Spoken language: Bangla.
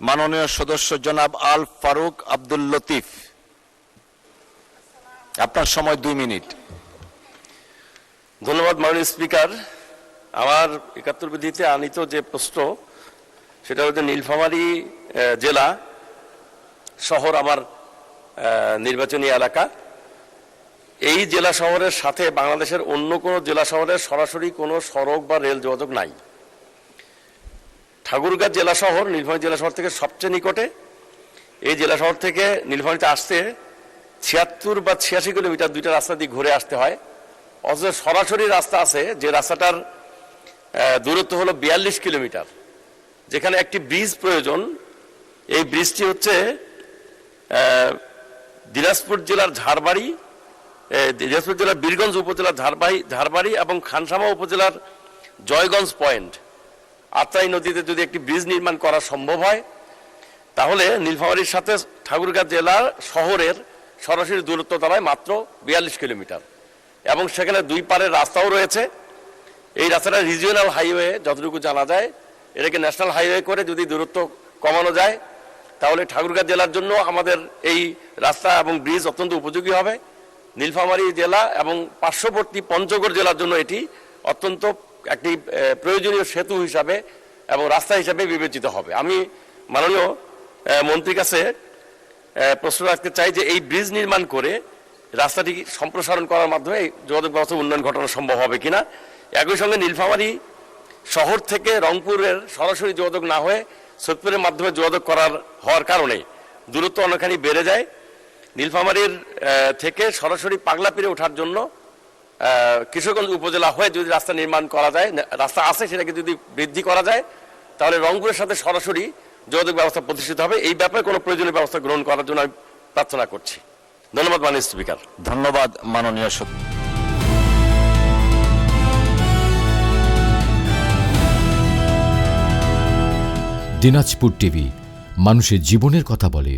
মাননীয় সদস্য জনাব আল ফারুক আব্দুল লতিফ, আপনার সময় 2 মিনিট। ধন্যবাদ মাননীয় স্পিকার। আমার 71 বিধিতে আনিত যে প্রশ্ন সেটা হচ্ছে নীলফামারী জেলা শহর আমার নির্বাচনী এলাকা। এই জেলা শহরের সাথে বাংলাদেশের অন্য কোনো জেলা শহরের সরাসরি কোনো সড়ক বা রেল যোগাযোগ নাই। ঠাকুরগাঁ জেলা শহর নীলফামারী জেলা শহর থেকে সবচেয়ে নিকটে। এই জেলা শহর থেকে নীলফামারীতে আসতে 76 বা 86 কিলোমিটার দুইটা রাস্তা দিয়ে ঘুরে আসতে হয়। অথচ সরাসরি রাস্তা আছে যে রাস্তাটার দূরত্ব হলো 42 কিলোমিটার, যেখানে একটি ব্রিজ প্রয়োজন। এই ব্রিজটি হচ্ছে দিনাজপুর জেলার ঝাড়বাড়ি, দিনাজপুর জেলার বীরগঞ্জ উপজেলার ঝাড়বাড়ি এবং খানসামা উপজেলার জয়গঞ্জ পয়েন্ট আত্রাই নদীতে যদি একটি ব্রিজ নির্মাণ করা সম্ভব হয়, তাহলে নীলফামারীর সাথে ঠাকুরগাঁ জেলার শহরের সরাসরি দূরত্ব দাঁড়ায় মাত্র 42 কিলোমিটার এবং সেখানে দুই পারের রাস্তাও রয়েছে। এই রাস্তাটা রিজিওনাল হাইওয়ে যতটুকু জানা যায়। এটাকে ন্যাশনাল হাইওয়ে করে যদি দূরত্ব কমানো যায় তাহলে ঠাকুরগাঁ জেলার জন্য আমাদের এই রাস্তা এবং ব্রিজ অত্যন্ত উপযোগী হবে। নীলফামারী জেলা এবং পার্শ্ববর্তী পঞ্চগড় জেলার জন্য এটি অত্যন্ত একটি প্রয়োজনীয় সেতু হিসাবে এবং রাস্তা হিসাবে বিবেচিত হবে। আমি মাননীয় মন্ত্রীর কাছে প্রশ্ন রাখতে চাই যে এই ব্রিজ নির্মাণ করে রাস্তাটি সম্প্রসারণ করার মাধ্যমে এই যোগাযোগ ব্যবস্থা উন্নয়ন ঘটানো সম্ভব হবে কিনা। একই সঙ্গে নীলফামারী শহর থেকে রংপুরের সরাসরি যোগাযোগ না হয়ে সৈয়দপুরের মাধ্যমে যোগাযোগ হওয়ার কারণে দূরত্ব অনেকখানি বেড়ে যায়। নীলফামারীর থেকে সরাসরি পাগলাপীরে ওঠার জন্য কিশোরগঞ্জ উপজেলা হয়ে যদি রাস্তা নির্মাণ করা যায়, রাস্তা আছে সেটাকে যদি বৃদ্ধি করা যায়, তাহলে রংপুরের সাথে সরাসরি যোগাযোগ ব্যবস্থা প্রতিষ্ঠিত হবে। এই ব্যাপারে কোনো প্রয়োজনীয় ব্যবস্থা গ্রহণ করার জন্য আমি প্রার্থনা করছি। ধন্যবাদ মাননীয় স্পিকার। ধন্যবাদ মাননীয় দিনাজপুর টিভি, মানুষের জীবনের কথা বলে।